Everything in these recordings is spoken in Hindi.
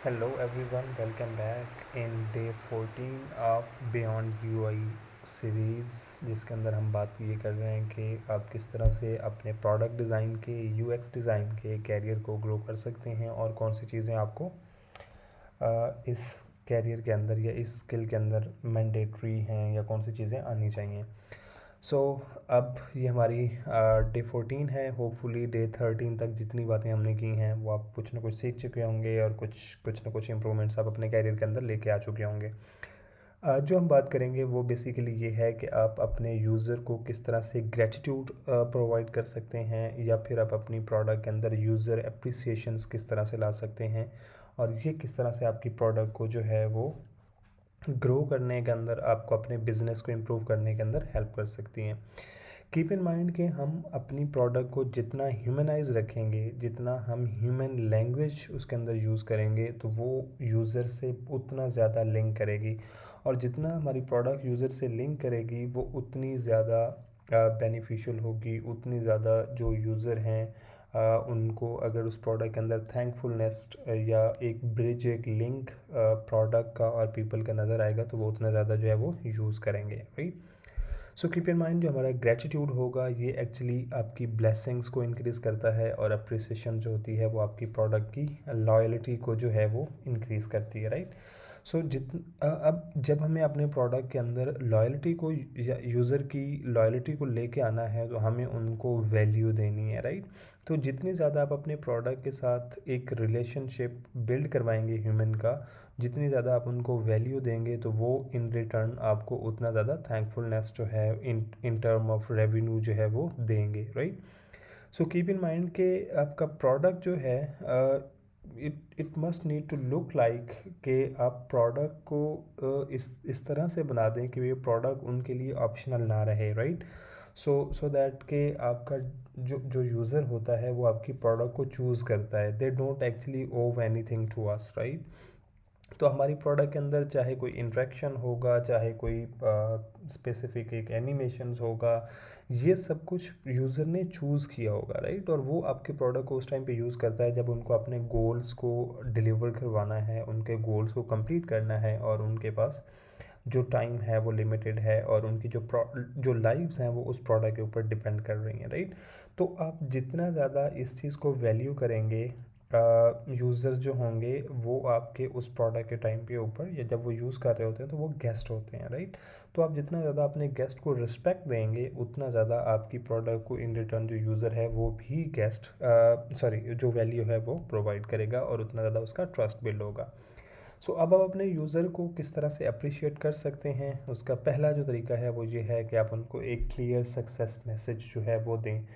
Hello everyone, welcome back in day 14 of Beyond UI series, जिसके अंदर हम बात ये कर रहे हैं कि आप किस तरह से अपने प्रोडक्ट डिज़ाइन के यूएक्स डिज़ाइन के कैरियर को ग्रो कर सकते हैं और कौन सी चीज़ें आपको इस कैरियर के अंदर या इस स्किल के अंदर मैंडेटरी हैं या कौन सी चीज़ें आनी चाहिए। सो अब ये हमारी डे 14 है। होपफुली डे 13 तक जितनी बातें हमने की हैं वो आप कुछ ना कुछ सीख चुके होंगे और कुछ कुछ ना कुछ इम्प्रूवमेंट्स आप अपने कैरियर के अंदर लेके आ चुके होंगे। आज जो हम बात करेंगे वो बेसिकली ये है कि आप अपने यूज़र को किस तरह से ग्रेटिट्यूड प्रोवाइड कर सकते हैं या फिर आप अपनी प्रोडक्ट के अंदर यूज़र अप्रिसिएशंस किस तरह से ला सकते हैं और ये किस तरह से आपकी प्रोडक्ट को जो है वो ग्रो करने के अंदर, आपको अपने बिज़नेस को इम्प्रूव करने के अंदर हेल्प कर सकती हैं। कीप इन माइंड कि हम अपनी प्रोडक्ट को जितना ह्यूमनाइज रखेंगे, जितना हम ह्यूमन लैंग्वेज उसके अंदर यूज़ करेंगे, तो वो यूज़र से उतना ज़्यादा लिंक करेगी और जितना हमारी प्रोडक्ट यूज़र से लिंक करेगी वो उतनी ज़्यादा बेनिफिशियल होगी, उतनी ज़्यादा जो यूज़र हैं उनको अगर उस प्रोडक्ट के अंदर थैंकफुलनेस या एक ब्रिज, एक लिंक प्रोडक्ट का और पीपल का नज़र आएगा तो वो उतना ज़्यादा जो है वो यूज़ करेंगे, right. So keep in mind जो हमारा ग्रेटिट्यूड होगा ये एक्चुअली आपकी ब्लेसिंग्स को इंक्रीज़ करता है और अप्रिसिएशन जो होती है वो आपकी प्रोडक्ट की लॉयल्टी को जो है वो इंक्रीज़ करती है, राइट। सो अब जब हमें अपने प्रोडक्ट के अंदर लॉयल्टी को या यूज़र की लॉयल्टी को लेके आना है तो हमें उनको वैल्यू देनी है, राइट। तो जितनी ज़्यादा आप अपने प्रोडक्ट के साथ एक रिलेशनशिप बिल्ड करवाएंगे ह्यूमन का, जितनी ज़्यादा आप उनको वैल्यू देंगे तो वो इन रिटर्न आपको उतना ज़्यादा थैंकफुलनेस जो है इन टर्म ऑफ रेवेन्यू जो है वो देंगे, right. So keep in mind कि आपका प्रोडक्ट जो है it must need to look like कि आप प्रोडक्ट को इस तरह से बना दें कि ये प्रोडक्ट उनके लिए ऑप्शनल ना रहे, राइट। सो दैट कि आपका जो जो यूज़र होता है वो आपकी प्रोडक्ट को चूज़ करता है, दे डोंट एक्चुअली ओव एनीथिंग टू अस, राइट। तो हमारी प्रोडक्ट के अंदर चाहे कोई इंट्रैक्शन होगा, चाहे कोई स्पेसिफिक एक एनिमेशंस होगा, ये सब कुछ यूज़र ने चूज़ किया होगा, राइट। और वो आपके प्रोडक्ट को उस टाइम पे यूज़ करता है जब उनको अपने गोल्स को डिलीवर करवाना है, उनके गोल्स को कंप्लीट करना है और उनके पास जो टाइम है वो लिमिटेड है और उनकी जो लाइव्स हैं वो उस प्रोडक्ट के ऊपर डिपेंड कर रही हैं, राइट। तो आप जितना ज़्यादा इस चीज़ को वैल्यू करेंगे, यूज़र जो होंगे वो आपके उस प्रोडक्ट के टाइम पे ऊपर या जब वो यूज़ कर रहे होते हैं तो वो गेस्ट होते हैं, राइट। तो आप जितना ज़्यादा अपने गेस्ट को रिस्पेक्ट देंगे उतना ज़्यादा आपकी प्रोडक्ट को इन रिटर्न जो यूज़र है वो भी जो वैल्यू है वो प्रोवाइड करेगा और उतना ज़्यादा उसका ट्रस्ट बिल्ड होगा। सो अब आप अपने यूज़र को किस तरह से अप्रिशिएट कर सकते हैं, उसका पहला जो तरीका है वो ये है कि आप उनको एक क्लियर सक्सेस मैसेज जो है वो दें।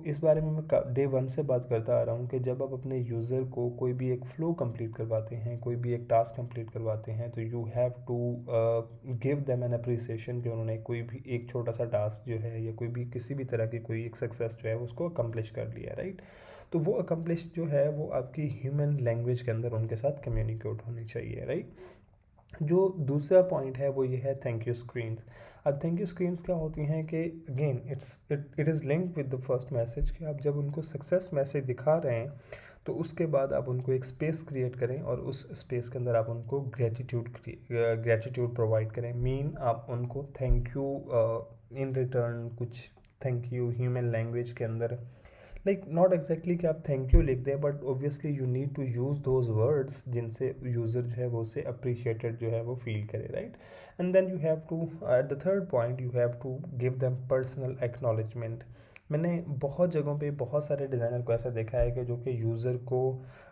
इस बारे में मैं डे वन से बात करता आ रहा हूँ कि जब आप अपने यूज़र को कोई भी एक फ़्लो कंप्लीट करवाते हैं, कोई भी एक टास्क कंप्लीट करवाते हैं, तो you have to give them an appreciation कि उन्होंने कोई भी एक छोटा सा टास्क जो है या कोई भी किसी भी तरह की कोई एक सक्सेस जो है उसको अकम्प्लिश कर लिया, राइट। तो वो अकम्प्लिश जो है वो आपकी ह्यूमन लैंग्वेज के अंदर उनके साथ कम्युनिकेट होनी चाहिए, राइट। जो दूसरा पॉइंट है वो ये है थैंक यू स्क्रीन्स। अब थैंक यू स्क्रीन्स क्या होती हैं कि again it is linked with the first message कि आप जब उनको सक्सेस मैसेज दिखा रहे हैं तो उसके बाद आप उनको एक स्पेस क्रिएट करें और उस स्पेस के अंदर आप उनको ग्रेटिट्यूड प्रोवाइड करें। आप उनको थैंक यू इन रिटर्न कुछ थैंक यू ह्यूमन लैंग्वेज के अंदर, लाइक नॉट एग्जैक्टली कि आप थैंक यू लिख दें, but obviously you need to use those words जिनसे यूज़र जो है वो उसे अप्रिशिएटेड जो है वो फील करे, right. And then you have to at the third point you have to give them personal acknowledgement. मैंने बहुत जगहों पे बहुत सारे डिज़ाइनर को ऐसा देखा है कि जो कि यूज़र को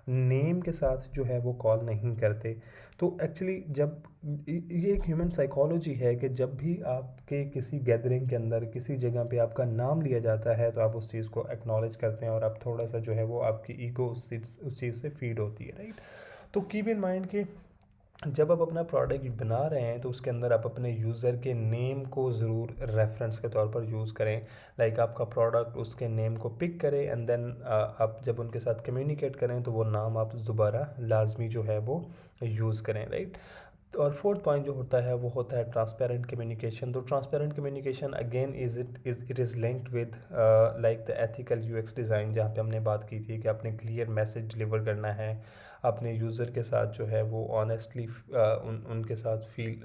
नेम के साथ जो है वो कॉल नहीं करते। तो एक्चुअली जब ये एक ह्यूमन साइकोलॉजी है कि जब भी आपके किसी गैदरिंग के अंदर किसी जगह पे आपका नाम लिया जाता है तो आप उस चीज़ को एक्नॉलेज करते हैं और आप थोड़ा सा जो है वो आपकी ईगो उस चीज़ से फीड होती है, राइट। तो कीप इन माइंड कि जब आप अपना प्रोडक्ट बना रहे हैं तो उसके अंदर आप अपने यूज़र के नेम को ज़रूर रेफरेंस के तौर पर यूज़ करें। लाइक आपका प्रोडक्ट उसके नेम को पिक करें एंड देन आप जब उनके साथ कम्युनिकेट करें तो वो नाम आप दोबारा लाजमी जो है वो यूज़ करें, राइट। और फोर्थ पॉइंट जो होता है वो होता है ट्रांसपेरेंट कम्युनिकेशन। तो transparent communication again it is linked with like the ethical UX design, जहाँ पे हमने बात की थी कि आपने क्लियर मैसेज डिलीवर करना है, अपने यूज़र के साथ जो है वो ऑनेस्टली उनके साथ फील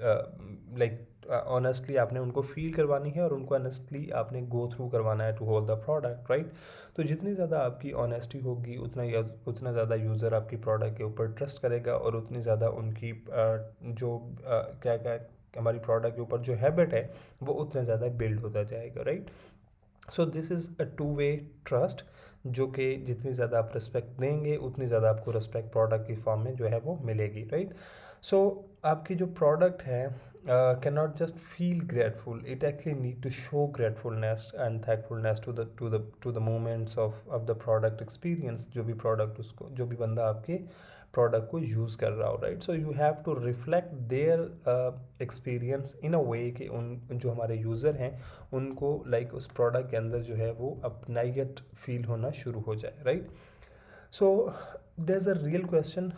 लाइक ऑनेस्टली आपने उनको फील करवानी है और उनको ऑनेस्टली आपने गो थ्रू करवाना है to hold the product, right. तो जितनी ज़्यादा आपकी ऑनेस्टी होगी उतना ज़्यादा यूज़र आपकी प्रोडक्ट के ऊपर ट्रस्ट करेगा और उतनी ज़्यादा उनकी जो क्या क्या हमारी प्रोडक्ट के ऊपर जो हैबिट है वो उतना ज़्यादा बिल्ड होता जाएगा, right. So this is a two way trust, जो कि जितनी ज़्यादा आप रिस्पेक्ट देंगे उतनी ज़्यादा आपको रिस्पेक्ट प्रोडक्ट की फॉर्म में जो है वो मिलेगी, राइट। सो आपकी जो प्रोडक्ट है can not just feel grateful, it actually need to show gratefulness and thankfulness to the moments of the product experience, जो भी प्रोडक्ट उसको जो भी बंदा आपके प्रोडक्ट को यूज़ कर रहा हो, right. So you have to reflect their experience in a way कि उन जो हमारे यूज़र हैं उनको लाइक उस प्रोडक्ट के अंदर जो है वो अपनाइयत फील होना शुरू हो जाए, right. So there is a real question,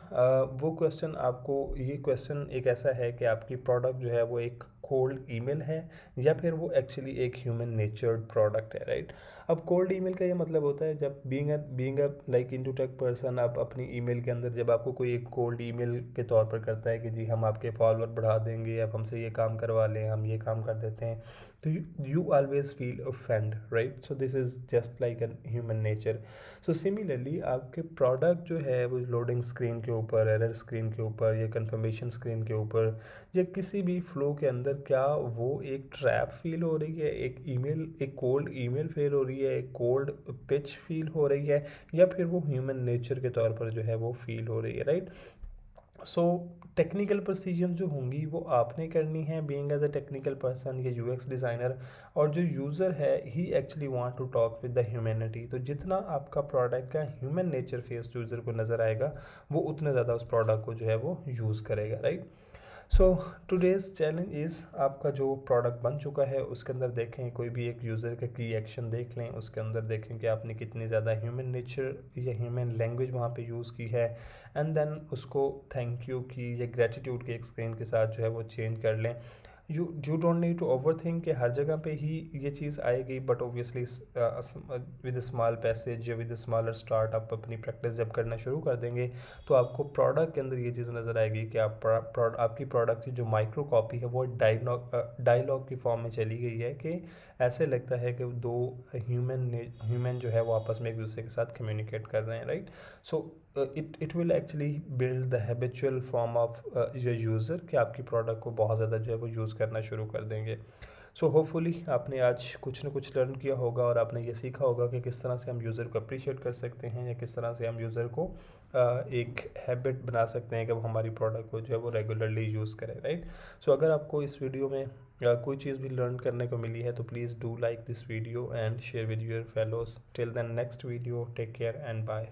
वो क्वेश्चन आपको ये क्वेश्चन एक ऐसा है कि आपकी प्रोडक्ट जो है वो एक कोल्ड ईमेल है या फिर वो एक्चुअली एक ह्यूमन नेचर्ड प्रोडक्ट है, राइट। अब कोल्ड ईमेल का ये मतलब होता है जब being a like into tech person, आप अपनी ईमेल के अंदर जब आपको कोई एक कोल्ड ईमेल के तौर पर करता है कि जी हम आपके फॉलोअर बढ़ा देंगे, आप हमसे ये काम करवा लें, हम ये काम कर देते हैं, तो you always feel offend, right? So this is just like a human nature. So similarly आपके प्रोडक्ट जो है वो लोडिंग स्क्रीन के ऊपर, एरर स्क्रीन के ऊपर या कंफर्मेशन स्क्रीन के ऊपर या किसी भी फ्लो के अंदर क्या वो एक ट्रैप फील हो रही है, एक कोल्ड ईमेल फील हो रही है, एक कोल्ड पिच फील हो रही है, या फिर वो ह्यूमन नेचर के तौर पर जो है वो फील हो रही है, राइट। सो टेक्निकल प्रोसीजर जो होंगी वो आपने करनी है being as a technical person या यूएक्स डिज़ाइनर, और जो यूज़र है ही actually want to talk with the humanity. तो जितना आपका प्रोडक्ट का ह्यूमन नेचर फेस यूज़र को नज़र आएगा वो उतना ज़्यादा उस प्रोडक्ट को जो है वो यूज़ करेगा, right. So today's challenge is, आपका जो प्रोडक्ट बन चुका है उसके अंदर देखें कोई भी एक यूज़र का की एक्शन देख लें, उसके अंदर देखें कि आपने कितनी ज़्यादा ह्यूमन नेचर या ह्यूमन लैंग्वेज वहाँ पे यूज़ की है, एंड देन उसको थैंक यू की या ग्रेटिट्यूड के एक स्क्रीन के साथ जो है वो चेंज कर लें। You don't need to over think कि हर जगह पे ही ये चीज़ आएगी, but obviously with small passage या विद स्मॉलर स्टार्ट आप अपनी प्रैक्टिस जब करना शुरू कर देंगे तो आपको प्रोडक्ट के अंदर ये चीज़ नज़र आएगी कि आपकी प्रोडक्ट की जो माइक्रो कॉपी है वो डायलॉग की फॉर्म में चली गई है, कि ऐसे लगता है कि दो ह्यूमन जो है वो आपस में एक दूसरे के साथ कम्युनिकेट कर रहे हैं, right. So it will actually build the habitual form of your user कि आपकी प्रोडक्ट को बहुत ज़्यादा जो है वो यूज़ करना शुरू कर देंगे। सो होपफुली आपने आज कुछ ना कुछ लर्न किया होगा और आपने ये सीखा होगा कि किस तरह से हम यूज़र को अप्रिशिएट कर सकते हैं या किस तरह से हम यूज़र को एक हैबिट बना सकते हैं कि वो हमारी प्रोडक्ट को जो है वो रेगुलरली यूज़ करें, राइट। सो अगर आपको इस वीडियो में कोई चीज़ भी लर्न करने को मिली है तो please do like this video and share with your fellows. Till then next video, take care and bye.